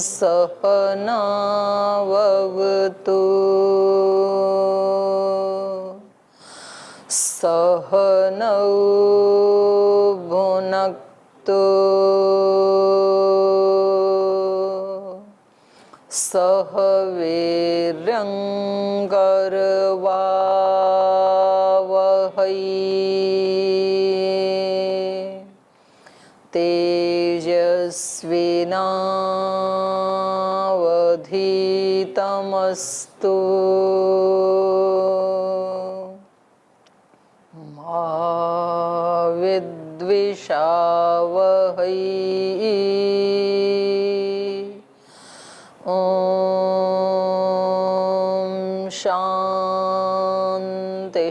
सहनाववतु सहनौ भुनक्तु सह वीर्यङ्करवावहै तेजस्विनावधीतमस्तु मा विद्विषावहै। ॐ शान्ति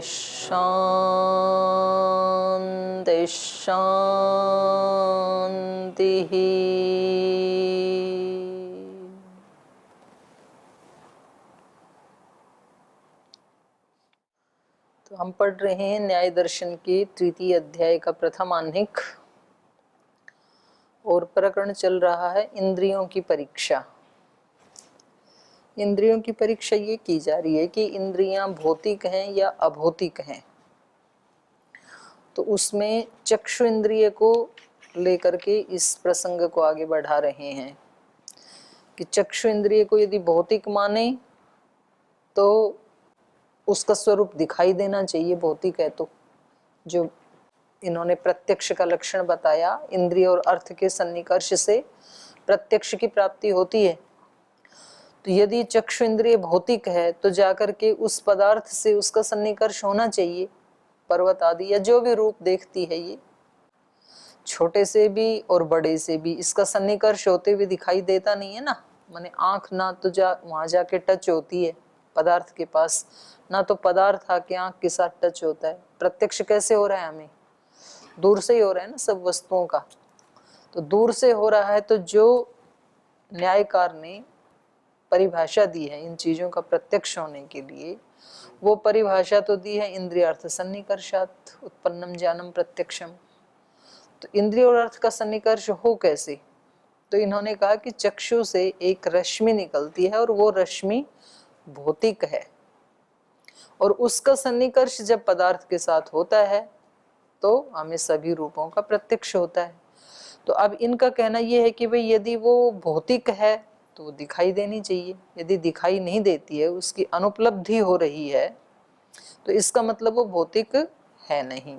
शान्ति शान्तिः। तो हम पढ़ रहे हैं न्याय दर्शन के तृतीय अध्याय का प्रथम आह्निक और प्रकरण चल रहा है इंद्रियों की परीक्षा। इंद्रियों की परीक्षा ये की जा रही है कि इंद्रियां भौतिक हैं या अभौतिक हैं। तो उसमें चक्षु इंद्रिय को लेकर के इस प्रसंग को आगे बढ़ा रहे हैं कि चक्षु इंद्रिय को यदि भौतिक माने तो उसका स्वरूप दिखाई देना चाहिए, भौतिक है तो। जो इन्होंने प्रत्यक्ष का लक्षण बताया, इंद्रिय और अर्थ के सन्निकर्ष से प्रत्यक्ष की प्राप्ति होती है। तो यदि चक्षु इंद्रिय भौतिक है तो जाकर के उस पदार्थ से उसका सन्निकर्ष होना चाहिए। पर्वत आदि या जो भी रूप देखती है ये, छोटे से भी और बड़े से भी, इसका सन्निकर्ष होते हुए दिखाई देता नहीं है ना। माने आंख ना तो वहां जाके टच होती है पदार्थ के पास, ना तो पदार्थ आके आंख के साथ टच होता है। प्रत्यक्ष कैसे हो रहा है? हमें दूर से ही हो रहा है ना सब वस्तुओं का। तो दूर से हो रहा है, तो जो न्यायकार ने परिभाषा दी है इन चीजों का प्रत्यक्ष होने के लिए, वो परिभाषा तो दी है इंद्रियार्थ सन्निकर्षात उत्पन्नम ज्ञानम प्रत्यक्षम। तो इंद्रिय और अर्थ का सन्निकर्ष हो कैसे? तो इन्होंने कहा कि चक्षु से एक रश्मि निकलती है और वो रश्मि भौतिक है, और उसका सन्निकर्ष जब पदार्थ के साथ होता है तो हमें सभी रूपों का प्रत्यक्ष होता है। तो अब इनका कहना यह है कि भाई यदि वो भौतिक है तो वो दिखाई देनी चाहिए। यदि दिखाई नहीं देती है, उसकी अनुपलब्धि हो रही है, तो इसका मतलब वो भौतिक है नहीं।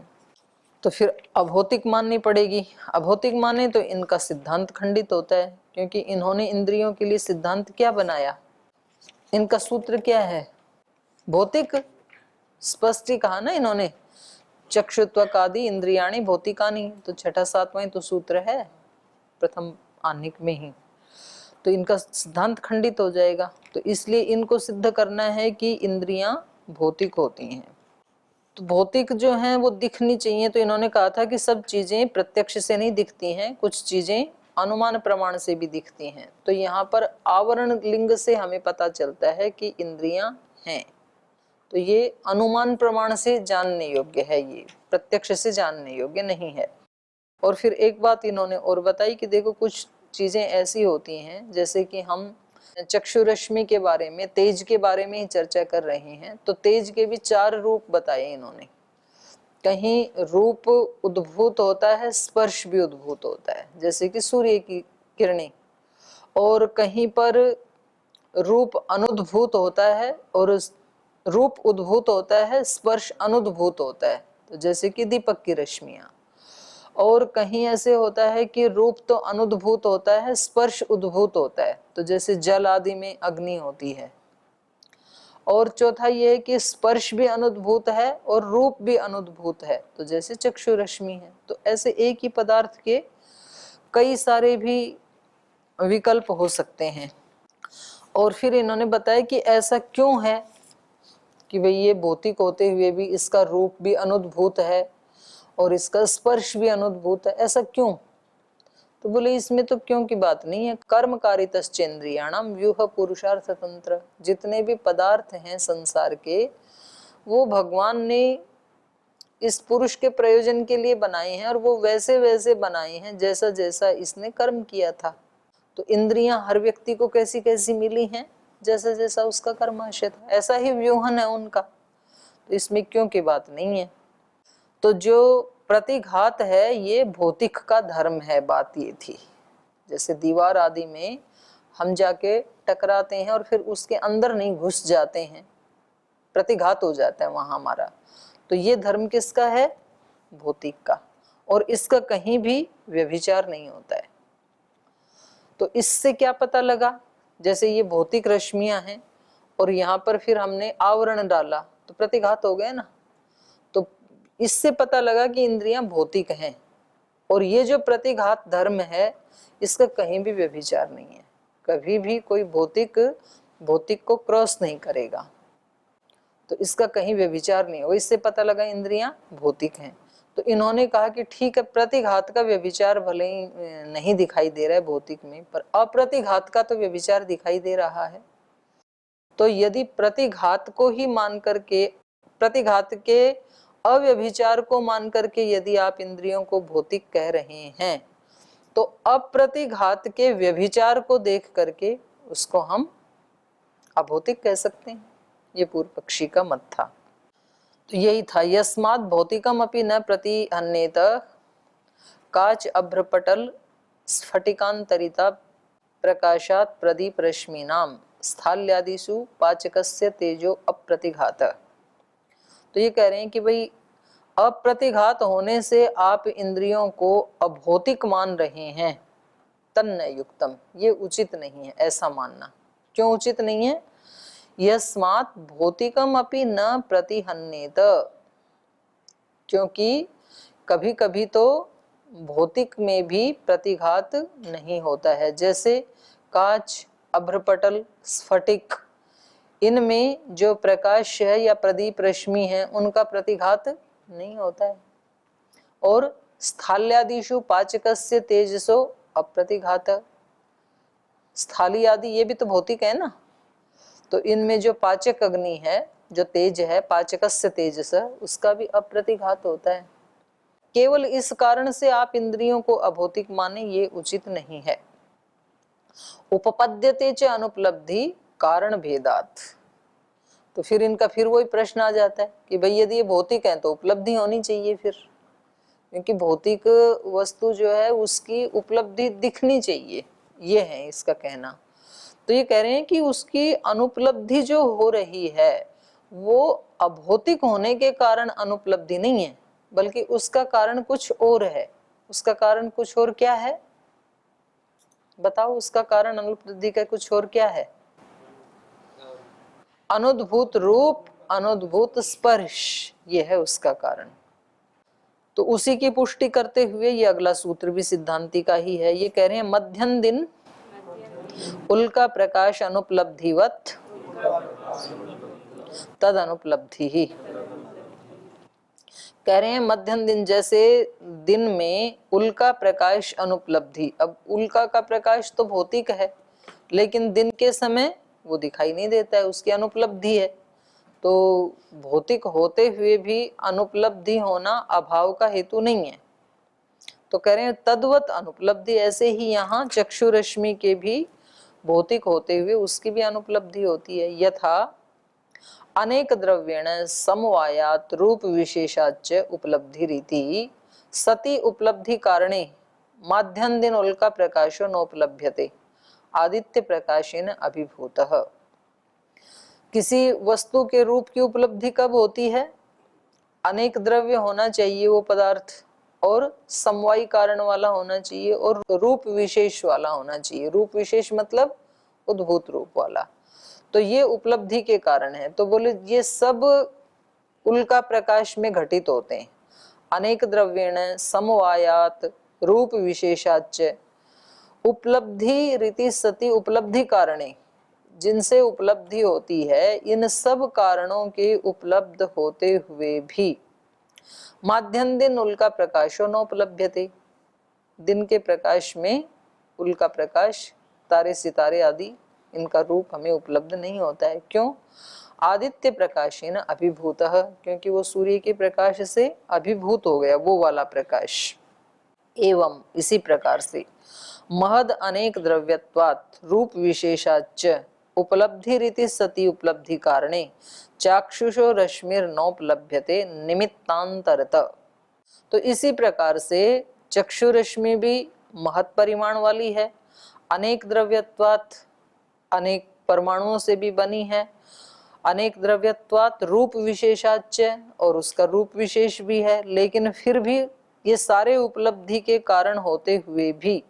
तो फिर अभौतिक माननी पड़ेगी। अभौतिक माने तो इनका सिद्धांत खंडित होता है, क्योंकि इन्होंने इंद्रियों के लिए सिद्धांत क्या बनाया? इनका सूत्र क्या है? भौतिक। स्पष्ट ही कहा ना इन्होंने, चक्षुत्वक आदि इंद्रियाणी भौतिकानी। तो छठा सातवां तो सूत्र है प्रथम आह्निक में ही। तो इनका सिद्धांत खंडित हो जाएगा। तो इसलिए इनको सिद्ध करना है कि इंद्रियां भौतिक होती हैं। तो भौतिक जो हैं वो दिखनी चाहिए। तो इन्होंने कहा था कि सब चीजें प्रत्यक्ष से नहीं दिखती हैं, कुछ चीजें अनुमान प्रमाण से भी दिखती हैं। तो यहाँ पर आवरण लिंग से हमें पता चलता है कि इंद्रियां हैं। तो ये अनुमान प्रमाण से जानने योग्य है, ये प्रत्यक्ष से जानने योग्य नहीं है। और फिर एक बात इन्होंने और बताई कि देखो कुछ चीजें ऐसी होती हैं, जैसे कि हम चक्षु रश्मि के बारे में, तेज के बारे में ही चर्चा कर रहे हैं। तो तेज के भी 4 रूप बताए इन्होंने। कहीं रूप उद्भूत होता है, स्पर्श भी उद्भूत होता है, जैसे कि सूर्य की किरणें। और कहीं पर रूप अनुद्भूत होता है और रूप उद्भूत होता है, स्पर्श अनुद्भूत होता है, तो जैसे कि दीपक की रश्मियां। और कहीं ऐसे होता है कि रूप तो अनुद्भूत होता है, स्पर्श उद्भूत होता है, तो जैसे जल आदि में अग्नि होती है। और चौथा ये है कि स्पर्श भी अनुद्भूत है और रूप भी अनुद्भूत है, तो जैसे चक्षु रश्मि है। तो ऐसे एक ही पदार्थ के कई सारे भी विकल्प हो सकते हैं। और फिर इन्होंने बताया कि ऐसा क्यों है कि भाई ये भौतिक होते हुए भी इसका रूप भी अनुद्भूत है और इसका स्पर्श भी अनुद्भूत है, ऐसा क्यों? तो बोले इसमें तो क्यों की बात नहीं है। कर्मकारितश्चेन्द्रियाणाम व्यूह पुरुषार्थ तंत्र। जितने भी पदार्थ हैं संसार के, वो भगवान ने इस पुरुष के प्रयोजन के लिए बनाए हैं, और वो वैसे वैसे बनाए हैं जैसा जैसा इसने कर्म किया था। तो इंद्रियां हर व्यक्ति को कैसी कैसी मिली हैं, जैसा जैसा उसका कर्माशय था, ऐसा ही व्यूहन है उनका, तो इसमें क्यों की बात नहीं है। तो जो प्रतिघात है ये भौतिक का धर्म है, बात ये थी। जैसे दीवार आदि में हम जाके टकराते हैं और फिर उसके अंदर नहीं घुस जाते हैं, प्रतिघात हो जाता है वहां हमारा, तो ये धर्म किसका है, भौतिक का, और इसका कहीं भी व्यभिचार नहीं होता है। तो इससे क्या पता लगा, जैसे ये भौतिक रश्मियां हैं और यहाँ पर फिर हमने आवरण डाला तो प्रतिघात हो गया ना, तो इससे पता लगा कि इंद्रियां भौतिक हैं और ये जो प्रतिघात धर्म है इसका कहीं भी व्यभिचार नहीं है, कभी भी कोई भौतिक को क्रॉस नहीं करेगा, तो इसका कहीं व्यभिचार नहीं हो, इससे पता लगा इंद्रियां भौतिक हैं। तो इन्होंने कहा कि ठीक है, प्रतिघात का व्यभिचार भले ही नहीं दिखाई दे रहा है भौतिक में, पर अप्रतिघात का तो व्यभिचार दिखाई दे रहा है। तो यदि प्रतिघात को ही मान करके, प्रतिघात के अव्यभिचार को मान करके यदि आप इंद्रियों को भौतिक कह रहे हैं, तो अप्रतिघात के व्यभिचार को देख करके उसको हम अभौतिक कह सकते हैं। ये पूर्व पक्षी का मत था। तो यही था, यस्मात् भौतिकम अपि न प्रतिहन्येत काच अभ्रपटल स्फटिकांतरिता प्रकाशात् प्रदीप रश्मीनाम स्थाल्यादिषु पाचकस्य तेजो अप्रतिघात। तो ये कह रहे हैं कि भाई अप्रतिघात होने से आप इंद्रियों को अभौतिक मान रहे हैं, तन्न युक्तम, ये उचित नहीं है ऐसा मानना। क्यों उचित नहीं है, यस्मात् भौतिकम अपि न प्रतिहन्येत, क्योंकि कभी कभी तो भौतिक में भी प्रतिघात नहीं होता है, जैसे कांच, अभ्रपटल, स्फटिक, इनमें जो प्रकाश है या प्रदीप रश्मि है उनका प्रतिघात नहीं होता है, और स्थाल्यादिषु पाचकस्य तेजसो अप्रतिघात, स्थाली आदि ये भी तो भौतिक है ना, तो इनमें जो पाचक अग्नि है, जो तेज है, पाचकस्य तेजस, उसका भी अप्रतिघात होता है। केवल इस कारण से आप इंद्रियों को अभौतिक माने, ये उचित नहीं है। उपपद्यते च अनुपलब्धि कारण भेदात, तो फिर इनका फिर वही प्रश्न आ जाता है कि भाई यदि ये भौतिक है तो उपलब्धि होनी चाहिए फिर, क्योंकि भौतिक वस्तु जो है उसकी उपलब्धि दिखनी चाहिए, ये है इसका कहना। तो ये कह रहे हैं कि उसकी अनुपलब्धि जो हो रही है वो अभौतिक होने के कारण अनुपलब्धि नहीं है, बल्कि उसका कारण कुछ और है। उसका कारण कुछ और क्या है, बताओ, उसका कारण अनुपलब्धि का कुछ और क्या है? अनुद्भूत रूप, अनुद्भूत स्पर्श, ये है उसका कारण। तो उसी की पुष्टि करते हुए ये अगला सूत्र भी सिद्धांति का ही है। ये कह रहे हैं मध्यम दिन उल्का प्रकाश अनुपलब्धिवत तद अनुपलब्धि ही। कह रहे हैं मध्यम दिन, जैसे दिन में उल्का प्रकाश अनुपलब्धि। अब उल्का का प्रकाश तो भौतिक है, लेकिन दिन के समय वो दिखाई नहीं देता है, उसकी अनुपलब्धि है। तो भौतिक होते हुए भी अनुपलब्धि होना अभाव का हेतु नहीं है। तो कह रहे हैं तद्वत अनुपलब्धि, ऐसे ही यहाँ चक्षु रश्मि के भी भौतिक होते हुए उसकी भी अनुपलब्धि होती है। यथा अनेक द्रव्येण समवायात रूप विशेषाच उपलब्धि रीति सति उपलब्धि कारणे माध्यम दिन उल्का प्रकाशो नोपलभ्यते आदित्य प्रकाशेन अभिभूतः। किसी वस्तु के रूप की उपलब्धि कब होती है? अनेक द्रव्य होना चाहिए वो पदार्थ, और समवायी कारण वाला होना चाहिए, और रूप विशेष वाला होना चाहिए। रूप विशेष मतलब उद्भूत रूप वाला। तो ये उपलब्धि के कारण है। तो बोले ये सब उल्का प्रकाश में घटित होते हैं। अनेक द्रव्येण समवायात रूप विशेषाच उपलब्धि रीति सति उपलब्धि कारणे, जिनसे उपलब्धि होती है, इन सब कारणों के उपलब्ध होते हुए भी माध्यम दिन उल्का प्रकाशो न उपलभ्यते, दिन के प्रकाश में उल्का प्रकाश, तारे सितारे आदि, इनका रूप हमें उपलब्ध नहीं होता है। क्यों? आदित्य प्रकाशेन अभिभूतः, क्योंकि वो सूर्य के प्रकाश से अभिभूत हो गया, वो वाला प्रकाश। एवं इसी प्रकार से महद अनेक द्रव्यत्वात् रूप विशेषाच्च उपलब्धि रीति सति उपलब्धि कारणे चाक्षुषो रश्मिर नोपलभ्यते निमित्तांतरत। तो इसी प्रकार से चक्षु रश्मि भी महत परिमाण वाली है, अनेक द्रव्यत्वात् अनेक परमाणुओं से भी बनी है, अनेक द्रव्यत्वात् रूप विशेषाच्च और उसका रूप विशेष भी है, लेकिन फिर भी ये सारे उपलब्धि के कारण होते हुए भी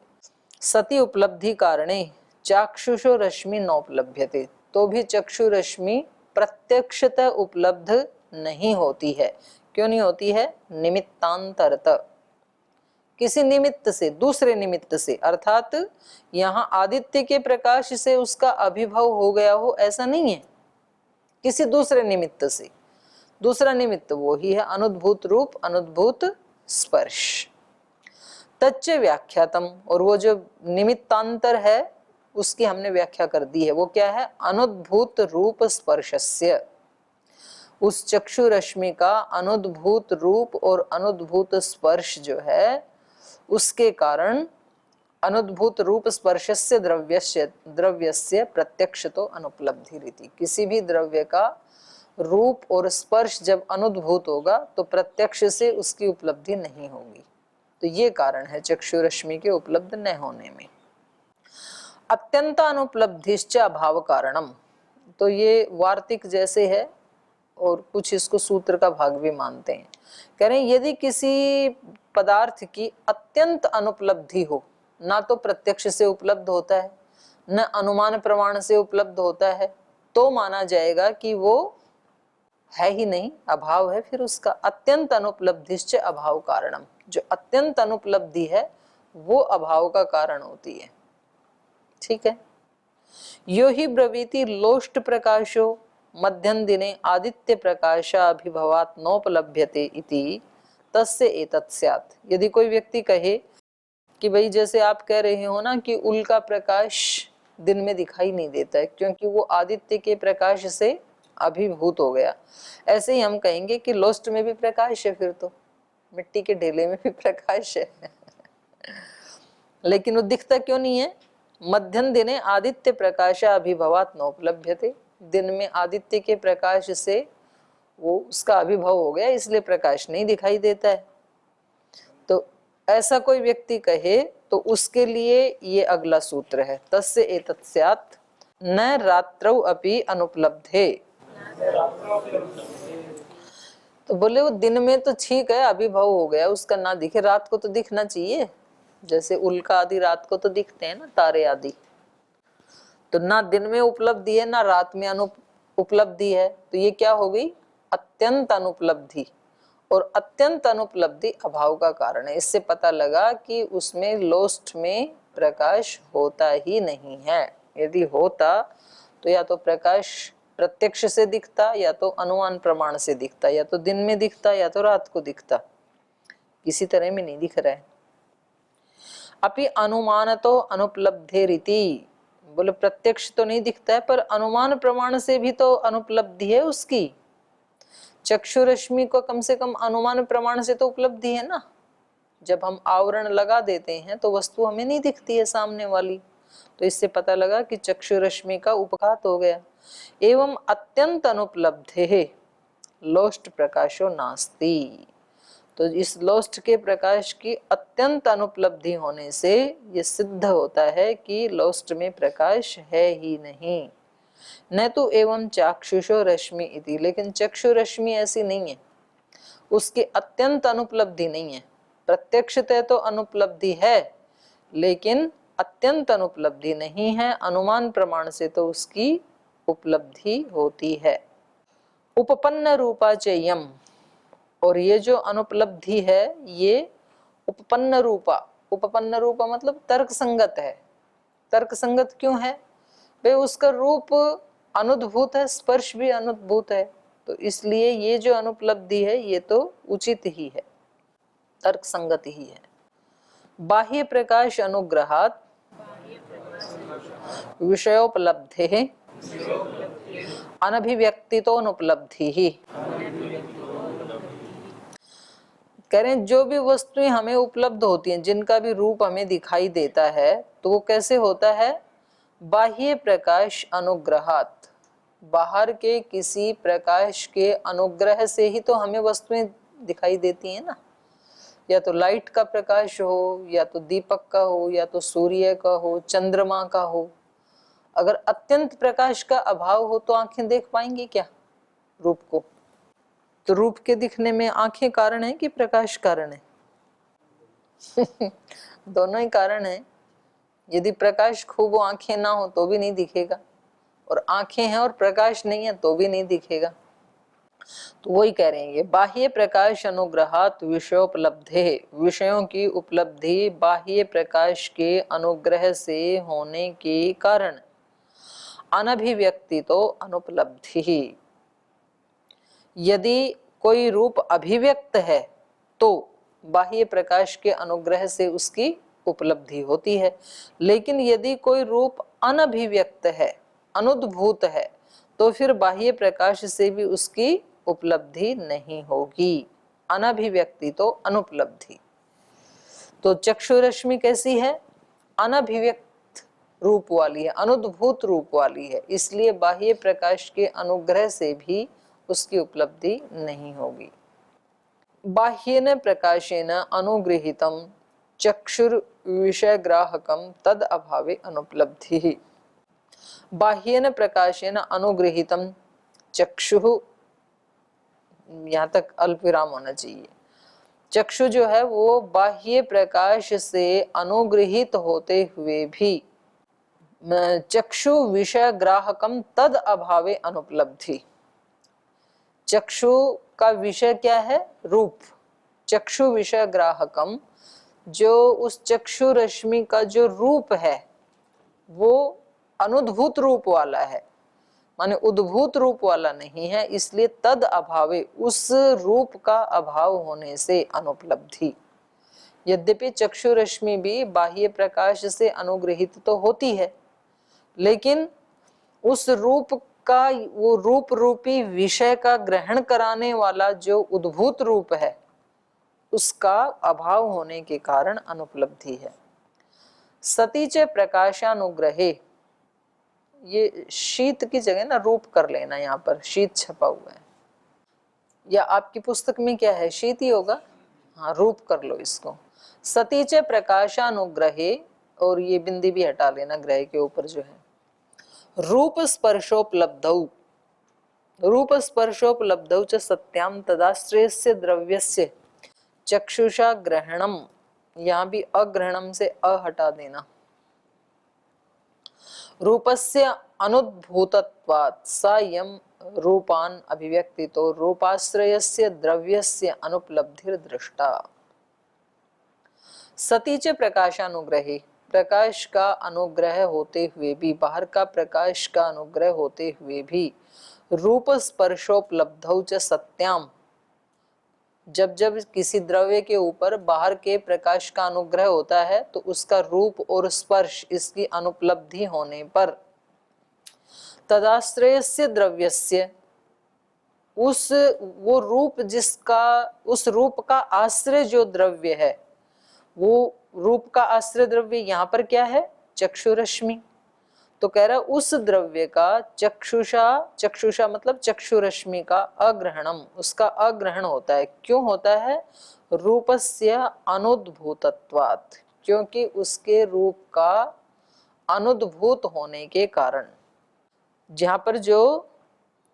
सति उपलब्धि कारणे चाक्षुषो रश्मि नोपलभ्यते, तो भी चक्षु रश्मि प्रत्यक्षतः उपलब्ध नहीं होती है। क्यों नहीं होती है? निमित्तांतरत, किसी निमित्त से, दूसरे निमित्त से, अर्थात यहाँ आदित्य के प्रकाश से उसका अभिभव हो गया हो ऐसा नहीं है, किसी दूसरे निमित्त से। दूसरा निमित्त वो ही है अनुद्भूत रूप, अनुद्भूत स्पर्श। तच्च व्याख्यातम, और वो जो निमित्तांतर है उसकी हमने व्याख्या कर दी है। वो क्या है? अनुद्भूत रूप स्पर्शस्य, उस चक्षु रश्मि का अनुद्भूत रूप और अनुद्भूत स्पर्श जो है उसके कारण अनुद्भूत रूप स्पर्शस्य द्रव्यस्य प्रत्यक्षतो अनुपलब्धि रीति। किसी भी द्रव्य का रूप और स्पर्श जब अनुद्भूत होगा तो प्रत्यक्ष से उसकी उपलब्धि नहीं होगी। तो ये कारण है चक्षु रश्मि के उपलब्ध न होने में। अत्यंत अनुपलब्धिश्च अभाव कारणम, तो ये वार्तिक जैसे है और कुछ इसको सूत्र का भाग भी मानते हैं। कह रहे हैं यदि किसी पदार्थ की अत्यंत अनुपलब्धि हो, ना तो प्रत्यक्ष से उपलब्ध होता है न अनुमान प्रमाण से उपलब्ध होता है, तो माना जाएगा कि वो है ही नहीं, अभाव है फिर उसका। अत्यंत अनुपलब्धिश्च अभाव कारणम, जो अत्यंत अनुपलब्धि है वो अभाव का कारण होती है। ठीक है। यो ही ब्रवीति लोष्ट प्रकाशो मध्यम दिने आदित्य प्रकाशाभिभवात् नोपलभ्यते इति तस्य एतत् स्यात्। यदि कोई व्यक्ति कहे कि भाई जैसे आप कह रहे हो ना कि उल्का का प्रकाश दिन में दिखाई नहीं देता है क्योंकि वो आदित्य के प्रकाश से अभिभूत हो गया, ऐसे ही हम कहेंगे कि लोस्ट में भी प्रकाश है, फिर तो मिट्टी के ढेले में भी प्रकाश है लेकिन वो दिखता क्यों नहीं है? मध्यम दिने आदित्य प्रकाशाभिभवात् नोपलभ्यते, दिन में आदित्य के प्रकाश से वो उसका अभिभव हो गया इसलिए प्रकाश नहीं दिखाई देता है। तो ऐसा कोई व्यक्ति कहे तो उसके लिए ये अगला सूत्र है, तस्य एतत् स्यात् न रात्रौ अपि अनुपलब्धे। तो बोले वो दिन में तो ठीक है अभिभव हो गया उसका, ना दिखे, रात को तो दिखना चाहिए, जैसे उल्का आदि रात को तो दिखते हैं ना, तारे आदि। तो ना दिन में उपलब्धि है ना रात में उपलब्धि है, तो ये क्या हो गई? अत्यंत अनुपलब्धि, और अत्यंत अनुपलब्धि अभाव का कारण है। इससे पता लगा कि उसमें लोस्ट में प्रकाश होता ही नहीं है। यदि होता तो या तो प्रकाश प्रत्यक्ष से दिखता या तो अनुमान प्रमाण से दिखता, या तो दिन में दिखता या तो रात को दिखता, किसी तरह में नहीं दिख रहा है। अपि अनुमान तो अनुपलब्धे रीति, बोले प्रत्यक्ष तो नहीं दिखता है पर अनुमान प्रमाण से भी तो अनुपलब्धि है उसकी। चक्षु रश्मि को कम से कम अनुमान प्रमाण से तो उपलब्धि है ना। जब हम आवरण लगा देते हैं तो वस्तु हमें नहीं दिखती है सामने वाली, तो इससे पता लगा कि चक्षु रश्मि का उपघात हो गया। एवं अत्यंत अनुपलब्धे लोष्ट प्रकाशो नास्ति, तो इस लोष्ट के प्रकाश की अत्यंत अनुपलब्धि होने से ये सिद्ध होता है कि लोष्ट में प्रकाश है ही नहीं। न तो एवं चाक्षुषो रश्मि इति, लेकिन चक्षु रश्मि ऐसी नहीं है, उसकी अत्यंत अनुपलब्धि नहीं है। प्रत्यक्षतः तो अनुपलब्धि है लेकिन अत्यंत अनुपलब्धि नहीं है, अनुमान प्रमाण से तो उसकी उपलब्धि होती है। उपपन्न रूपा चयम, और ये जो अनुपलब्धि है ये उपपन्न रूपा, उपपन्न रूपा मतलब तर्क संगत है। तर्क संगत क्यों है? भाई उसका रूप अनुद्भूत है, स्पर्श भी अनुद्भूत है, तो इसलिए ये जो अनुपलब्धि है ये तो उचित ही है, तर्क संगत ही है। बाह्य प्रकाश अनुग्रहात् विषयोपलब्धे अनभिव्यक्तितो अनुपलब्धि ही। कह रहे हैं जो भी वस्तुएं हमें उपलब्ध होती हैं, जिनका भी रूप हमें दिखाई देता है, तो वो कैसे होता है? बाह्य प्रकाश अनुग्रहात, बाहर के किसी प्रकाश के अनुग्रह से ही तो हमें वस्तुएं दिखाई देती हैं ना। या तो लाइट का प्रकाश हो, या तो दीपक का हो, या तो सूर्य का हो, चंद्रमा का हो। अगर अत्यंत प्रकाश का अभाव हो तो आंखें देख पाएंगी क्या रूप को? तो रूप के दिखने में आंखें कारण है कि प्रकाश कारण है? दोनों ही कारण है। यदि प्रकाश खूब हो, आंखें ना हो तो भी नहीं दिखेगा, और आंखें हैं और प्रकाश नहीं है तो भी नहीं दिखेगा। तो वही कह रहे हैं ये, बाह्य प्रकाश अनुग्रहात विषयोपलब्धे, विषयों की उपलब्धि बाह्य प्रकाश के अनुग्रह से होने के कारण अनभिव्यक्ति तो अनुपलब्धि। यदि कोई रूप अभिव्यक्त है तो बाह्य प्रकाश के अनुग्रह से उसकी उपलब्धि होती है, लेकिन यदि कोई रूप अनभिव्यक्त है, अनुद्भूत है, तो फिर बाह्य प्रकाश से भी उसकी उपलब्धि नहीं होगी। अनभिव्यक्ति तो अनुपलब्धि। तो चक्षु रश्मि कैसी है? अनभिव्यक्त रूप वाली है, अनुद्भूत रूप वाली है, इसलिए बाह्य प्रकाश के अनुग्रह से भी उसकी उपलब्धि नहीं होगी। बाह्येन प्रकाशेन अनुगृहीतम चक्षुर विषयग्राहकम तद अभावे अनुपलब्धि। बाह्येन प्रकाशेन अनुगृहीतम चक्षु, यहाँ तक अल्प विराम होना चाहिए। चक्षु जो है वो बाह्य प्रकाश से अनुगृहित होते हुए भी चक्षु विषय ग्राहकम तद अभावे अनुपलब्धि। चक्षु का विषय क्या है? रूप। चक्षु विषय ग्राहकम, जो उस चक्षु रश्मि का जो रूप है वो अनुद्भूत रूप वाला है, माने उद्भूत रूप वाला नहीं है, इसलिए तद अभावे, उस रूप का अभाव होने से अनुपलब्धि। यद्यपि चक्षु रश्मि भी बाह्य प्रकाश से अनुग्रहित तो होती है, लेकिन उस रूप का, वो रूप रूपी विषय का ग्रहण कराने वाला जो उद्भूत रूप है उसका अभाव होने के कारण अनुपलब्धि है। सती च प्रकाशानुग्रहे, ये शीत की जगह ना रूप कर लेना, यहाँ पर शीत छपा हुआ है, या आपकी पुस्तक में क्या है? शीत ही होगा, हाँ रूप कर लो इसको। सती च प्रकाशानुग्रहे, और ये बिंदी भी हटा लेना ग्रह के ऊपर जो है। रूप स्पर्शोपलब्धौ, रूप स्पर्शोपलब्धौ च सत्याम तदाश्रयस्य द्रव्यस्य चक्षुषा ग्रहणम, यहाँ भी अग्रहणम से अ हटा देना। रूपस्य अनुद्भूतत्वात् सायं रूपान अभिव्यक्तितो रूपाश्रयस्य द्रव्यस्य अनुपलब्धिर दृष्टा। सती च प्रकाशानुग्रहे, प्रकाश का अनुग्रह होते हुए भी, बाहर का प्रकाश का अनुग्रह होते हुए भी, रूप स्पर्शोपलब्धौ च सत्याम, जब जब किसी द्रव्य के ऊपर बाहर के प्रकाश का अनुग्रह होता है तो उसका रूप और स्पर्श, इसकी अनुपलब्धि होने पर तदाश्रयस्य द्रव्यस्य, उस वो रूप जिसका, उस रूप का आश्रय जो द्रव्य है, वो रूप का आश्रय द्रव्य यहाँ पर क्या है? चक्षु रश्मि। तो कह रहा उस द्रव्य का चक्षुषा, चक्षुषा मतलब चक्षु रश्मि का अग्रहणम, उसका अग्रहण होता है। क्यों होता है? रूपस्य अनुद्भूतत्वात्, क्योंकि उसके रूप का अनुद्भूत होने के कारण। जहां पर जो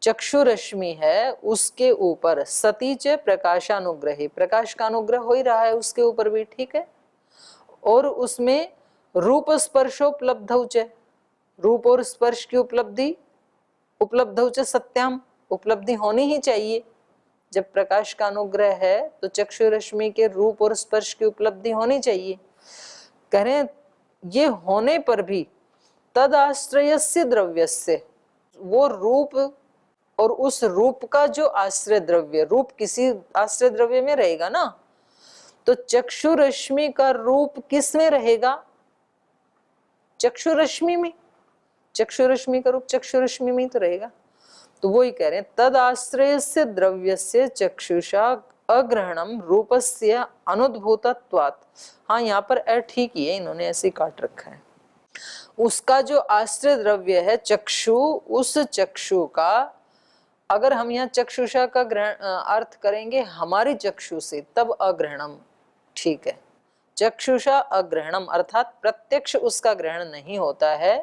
चक्षु रश्मि है उसके ऊपर सती च प्रकाशानुग्रही, प्रकाश का अनुग्रह हो ही रहा है उसके ऊपर भी, ठीक है, और उसमें रूप स्पर्शोपलब्धौ च, रूप और स्पर्श की उपलब्धि, उपलब्धौ च सत्याम, उपलब्धि होनी ही चाहिए। जब प्रकाश का अनुग्रह है तो चक्षु रश्मि के रूप और स्पर्श की उपलब्धि होनी चाहिए। कह रहे हैं ये होने पर भी तद आश्रयस्य द्रव्यस्य, वो रूप और उस रूप का जो आश्रय द्रव्य, रूप किसी आश्रय द्रव्य में रहेगा ना, तो चक्षु रश्मि का रूप किस में रहेगा? चक्षु रश्मि में। चक्षु रश्मि का रूप चक्षु रश्मि में ही तो रहेगा। तो वो ही कह रहे हैं तद आश्रय से द्रव्य से चक्षुषा अग्रहणम रूपस्य अनुद्भूतत्वात्। हाँ यहाँ पर ठीक ही है, इन्होंने ऐसे काट रखा है। उसका जो आश्रय द्रव्य है चक्षु, उस चक्षु का, अगर हम यहाँ चक्षुषा का ग्रहण अर्थ करेंगे हमारी चक्षु से, तब अग्रहणम ठीक है। चक्षुषा अग्रहणम अर्थात प्रत्यक्ष उसका ग्रहण नहीं होता है,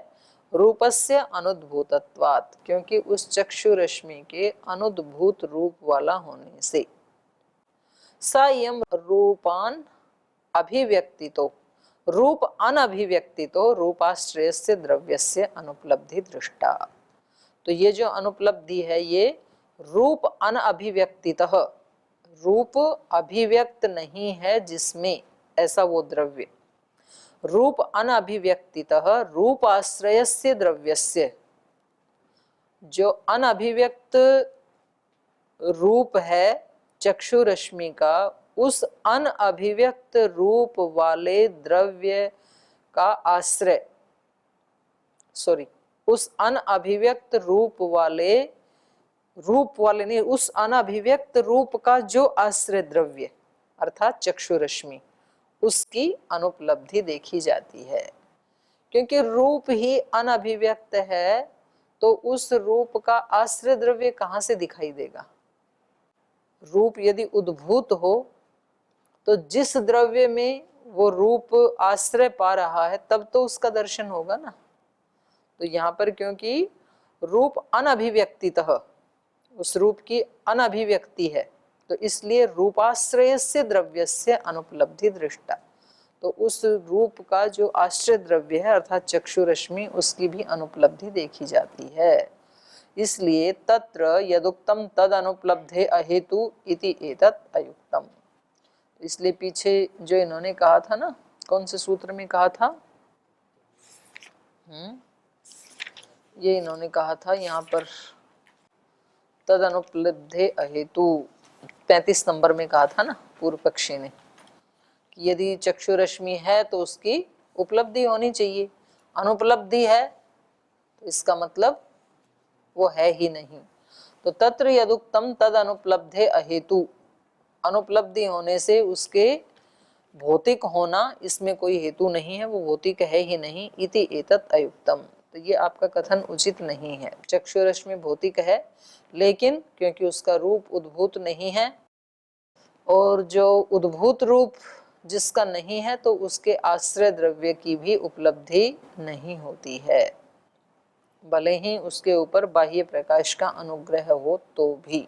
रूपस्य अनुद्भूतत्वात्, क्योंकि उस चक्षु रश्मि के अनुद्भूत रूप वाला होने से। सयम रूपान अभिव्यक्तितो, रूप अनभिव्यक्तितो रूपाश्रयस्य द्रव्यस्य अनुपलब्धि दृष्टा। तो ये जो अनुपलब्धि है ये रूप अनअभिव्यक्तितः, रूप अभिव्यक्त नहीं है जिसमें, ऐसा वो द्रव्य, रूप अनअभिव्यक्तितः रूप आश्रयस्य द्रव्यस्य, जो अनअभिव्यक्त रूप है चक्षु रश्मि का, उस अनअभिव्यक्त रूप वाले द्रव्य का आश्रय, सॉरी, उस अनअभिव्यक्त रूप वाले नहीं, उस अनअभिव्यक्त रूप का जो आश्रय द्रव्य अर्थात चक्षु रश्मि, उसकी अनुपलब्धि देखी जाती है। क्योंकि रूप ही अनअभिव्यक्त है तो उस रूप का आश्रय द्रव्य कहाँ से दिखाई देगा? रूप यदि उद्भूत हो तो जिस द्रव्य में वो रूप आश्रय पा रहा है तब तो उसका दर्शन होगा ना। तो यहाँ पर क्योंकि रूप अनभिव्यक्तितः, उस रूप की अनभिव्यक्ति है, तो इसलिए रूपाश्रयस्य द्रव्यस्य अनुपलब्धि दृष्टा, तो उस रूप का जो आश्रय द्रव्य है अर्थात चक्षु रश्मि, उसकी भी अनुपलब्धि देखी जाती है। इसलिए तत्र यदुक्तम तद अनुपलब्धे अहेतु इति एतत् अयुक्तम। इसलिए पीछे जो इन्होंने कहा था ना, कौन से सूत्र में कहा था, ये इन्होंने कहा था यहाँ पर तद अनुपलब्धे अहेतु 35 नंबर में कहा था ना पूर्व पक्षी ने, कि यदि चक्षु रश्मि है तो उसकी उपलब्धि होनी चाहिए, अनुपलब्धि है तो इसका मतलब वो है ही नहीं। तो तत्र यदुक्तम तद अनुपलब्धे अहेतु, अनुपलब्धि होने से उसके भौतिक होना, इसमें कोई हेतु नहीं है, वो भौतिक है ही नहीं। इति एतत् अयुक्तम, तो ये आपका कथन उचित नहीं है। चक्षु रश्मि भौतिक है लेकिन क्योंकि उसका रूप उद्भूत नहीं है, और जो उद्भूत रूप जिसका नहीं है तो उसके आश्रय द्रव्य की भी उपलब्धि नहीं होती है, भले ही उसके ऊपर बाह्य प्रकाश का अनुग्रह हो तो भी।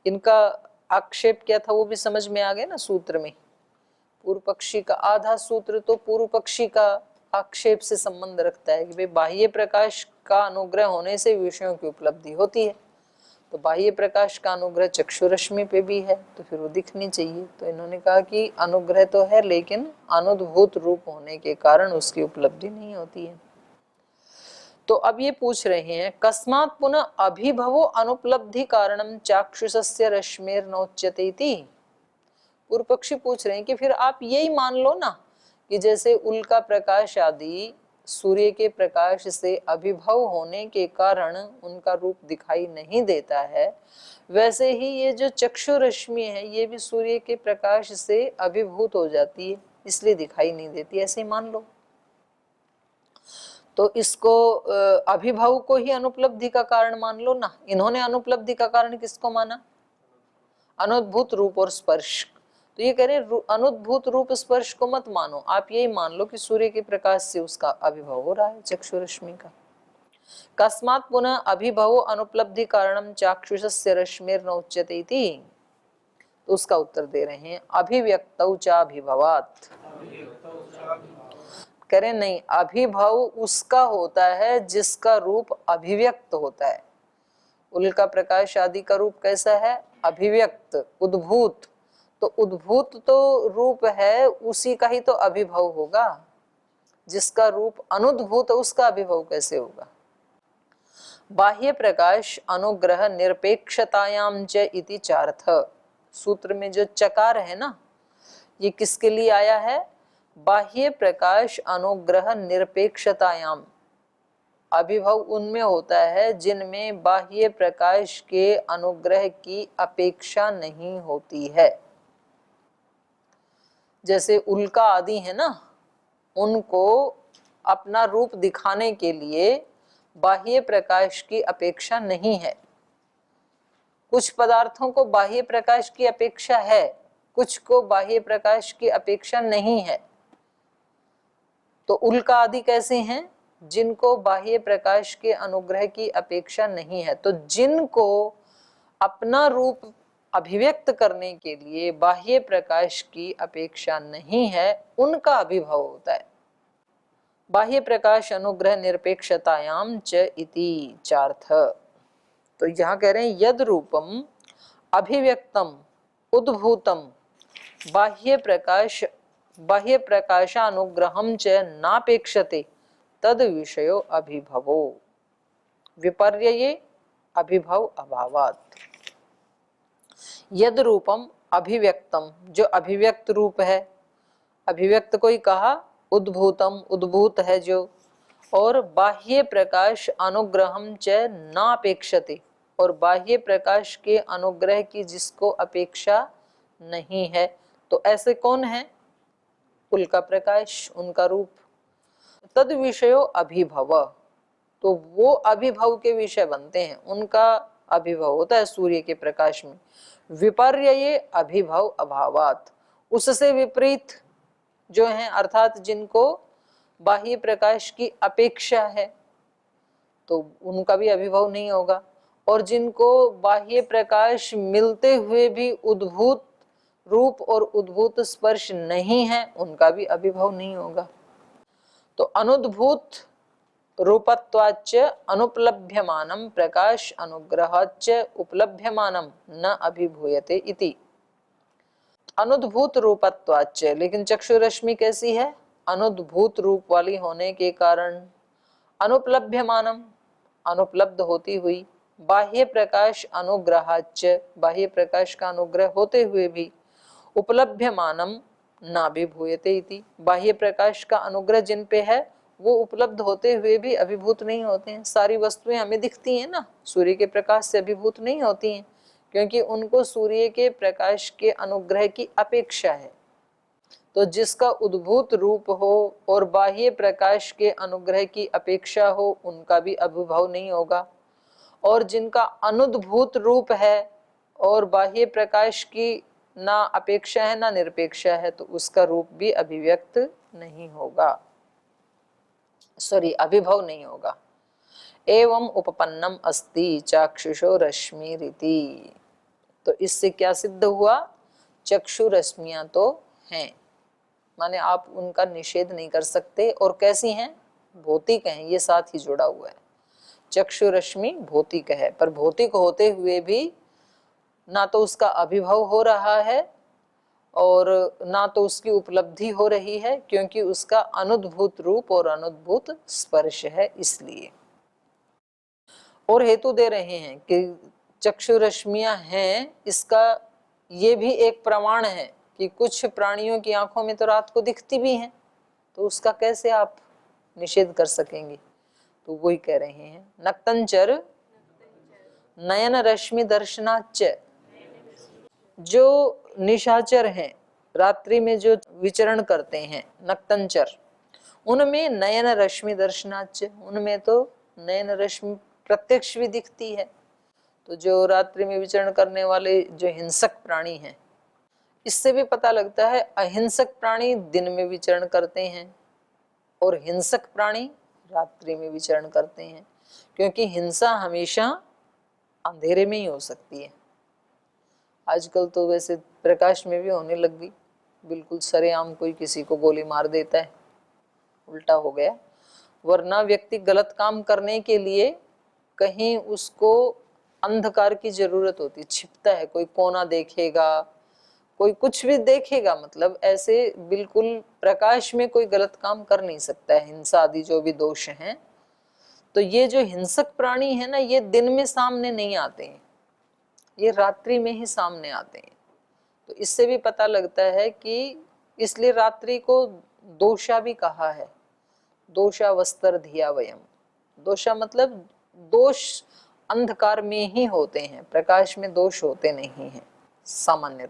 इनका आक्षेप क्या था वो भी समझ में आ गया ना सूत्र में। पूर्व पक्षी का आधा सूत्र तो पूर्व पक्षी का आक्षेप से संबंध रखता है कि भाई बाह्य प्रकाश का अनुग्रह होने से विषयों की उपलब्धि होती है, तो बाह्य प्रकाश का अनुग्रह चक्षु रश्मि पे भी है तो फिर वो दिखनी चाहिए। तो इन्होंने कहा कि अनुग्रह तो है लेकिन अनुद्भूत रूप होने के कारण उसकी उपलब्धि नहीं होती है। तो अब ये पूछ रहे हैं कस्मात् पुनः अभिभवो अनुपलब्धि कारणम चाक्षुषस्य रश्मिर्नोच्यते इति। पूर्व पक्षी पूछ रहे हैं कि फिर आप यही मान लो ना कि जैसे उल्का प्रकाश आदि सूर्य के प्रकाश से अभिभव होने के कारण उनका रूप दिखाई नहीं देता है, वैसे ही ये जो चक्षु रश्मि है ये भी सूर्य के प्रकाश से अभिभूत हो जाती है इसलिए दिखाई नहीं देती, ऐसे ही मान लो। तो इसको अभिभव को ही अनुपलब्धि का कारण मान लो ना। इन्होंने अनुपलब्धि का कारण किसको माना? अनुद्भूत रूप और स्पर्श। तो ये कह रहे अनुद्भूत रूप स्पर्श को मत मानो, आप यही मान लो कि सूर्य के प्रकाश से उसका अभिभव हो रहा है चक्षु रश्मि का। कस्मात् पुनः अभिभवो अनुपलब्धि कारणम चाक्षुषस्य रश्मिर्नोच्यते इति। तो उसका उत्तर दे रहे हैं अभिव्यक्तौ चाभिभवात्। करें नहीं, अभिभव उसका होता है जिसका रूप अभिव्यक्त होता है। उल्का प्रकाश आदि का रूप कैसा है? अभिव्यक्त, उद्भूत। तो उद्भूत तो रूप है उसी का ही तो अभिभव होगा, जिसका रूप अनुद्भूत उसका अभिभव कैसे होगा? बाह्य प्रकाश अनुग्रह निरपेक्षतायाम च इति चार्थ। सूत्र में जो चकार है ना, ये किसके लिए आया है? बाह्य प्रकाश अनुग्रह निरपेक्षतायाम, अभिभव उनमें होता है जिनमें बाह्य प्रकाश के अनुग्रह की अपेक्षा नहीं होती है। जैसे उल्का आदि है ना, उनको अपना रूप दिखाने के लिए बाह्य प्रकाश की अपेक्षा नहीं है। कुछ पदार्थों को बाह्य प्रकाश की अपेक्षा है, कुछ को बाह्य प्रकाश की अपेक्षा नहीं है। तो उल्का आदि कैसे हैं? जिनको बाह्य प्रकाश के अनुग्रह की अपेक्षा नहीं है। तो जिनको अपना रूप अभिव्यक्त करने के लिए बाह्य प्रकाश की अपेक्षा नहीं है, उनका अभिभव होता है। बाह्य प्रकाश अनुग्रह निरपेक्षतायाम च इति चार्थ। तो यहाँ कह रहे हैं यद रूपम अभिव्यक्तम उद्भूतम बाह्य प्रकाशानुग्रहम च नापेक्षते तद विषयो अभिभवो विपर्यये अभिभव अभावात्। यद रूपम अभिव्यक्तम, जो अभिव्यक्त रूप है, अभिव्यक्त कोई कहा, उद्भूतम उद्भूत है जो, और बाह्य प्रकाश अनुग्रहम च नापेक्षते, और बाह्य प्रकाश के अनुग्रह की जिसको अपेक्षा नहीं है। तो ऐसे कौन है? उल्का प्रकाश, उनका रूप। तद विषयो अभिभव, तो वो अभिभव के विषय बनते हैं, उनका अभिभव होता है सूर्य के प्रकाश में। विपर्यये अभिभव अभावात्, उससे विपरीत जो हैं, अर्थात जिनको बाह्य प्रकाश की अपेक्षा है, तो उनका भी अभिभव नहीं होगा। और जिनको बाह्य प्रकाश मिलते हुए भी उद्भूत रूप और उद्भूत स्पर्श नहीं है, उनका भी अभिभव नहीं होगा। तो अनुद्भूत रूपत्वाच्च अनुपलभ्यमानं प्रकाश अनुग्रहाच्च उपलभ्यमानं न अभिभूयते इति। अनुद्भूत रूपत्वाच्च, लेकिन चक्षुरश्मि कैसी है? अनुद्भूत रूप वाली होने के कारण, अनुपलभ्यमानम, अनुपलब्ध होती हुई, बाह्य प्रकाश अनुग्रहाच्च, बाह्य प्रकाश का अनुग्रह होते हुए भी, उपलभ्यमानम नाभिभूयते इति, बाह्य प्रकाश का अनुग्रह जिन पे है वो उपलब्ध होते हुए भी अभिभूत नहीं होते हैं। सारी वस्तुएं हमें दिखती हैं ना, सूर्य के प्रकाश से अभिभूत नहीं होती हैं, क्योंकि उनको सूर्य के प्रकाश के अनुग्रह की अपेक्षा है। तो जिसका उद्भूत रूप हो और बाह्य प्रकाश के अनुग्रह की अपेक्षा हो, उनका भी अभिभव नहीं होगा। और जिनका अनुद्भूत रूप है और बाह्य प्रकाश की ना अपेक्षा है ना निरपेक्षा है, तो उसका रूप भी अभिव्यक्त नहीं होगा, अभिभव नहीं होगा। एवं उपपन्नम अस्ति चाक्षुषो रश्मिरिति। तो इससे क्या सिद्ध हुआ? चक्षु रश्मियां तो हैं, माने आप उनका निषेध नहीं कर सकते। और कैसी हैं? भौतिक हैं, ये साथ ही जुड़ा हुआ है। चक्षु रश्मि भौतिक है, पर भौतिक होते हुए भी ना तो उसका अभिभव हो रहा है और ना तो उसकी उपलब्धि हो रही है, क्योंकि उसका अनुद्भूत रूप और अनुद्भूत स्पर्श है। इसलिए और हेतु दे रहे हैं कि चक्षु रश्मियां हैं, इसका ये भी एक प्रमाण है कि कुछ प्राणियों की आंखों में तो रात को दिखती भी हैं, तो उसका कैसे आप निषेध कर सकेंगे? तो वही कह रहे हैं, नक्तंचर नयन रश्मि दर्शनाच्च, जो निशाचर हैं, रात्रि में जो विचरण करते हैं नक्तंचर, उनमें नयन रश्मि दर्शनाच्च, उनमें तो नयन रश्मि प्रत्यक्ष भी दिखती है। तो जो रात्रि में विचरण करने वाले जो हिंसक प्राणी हैं, इससे भी पता लगता है अहिंसक प्राणी दिन में विचरण करते हैं और हिंसक प्राणी रात्रि में विचरण करते हैं, क्योंकि हिंसा हमेशा अंधेरे में ही हो सकती है। आजकल तो वैसे प्रकाश में भी होने लग गई, बिल्कुल सरेआम कोई किसी को गोली मार देता है, उल्टा हो गया। वरना व्यक्ति गलत काम करने के लिए कहीं उसको अंधकार की जरूरत होती, छिपता है, कोई कोना देखेगा, कोई कुछ भी देखेगा, मतलब ऐसे बिल्कुल प्रकाश में कोई गलत काम कर नहीं सकता है, हिंसा आदि जो भी दोष हैं। तो ये जो हिंसक प्राणी है ना, ये दिन में सामने नहीं आते हैं, ये रात्रि में ही सामने आते हैं। तो इससे भी पता लगता है कि इसलिए रात्रि को दोषा भी कहा है, दोषा वस्त्र धिया वयम। दोषा मतलब दोष अंधकार में ही होते हैं, प्रकाश में दोष होते नहीं हैं सामान्य।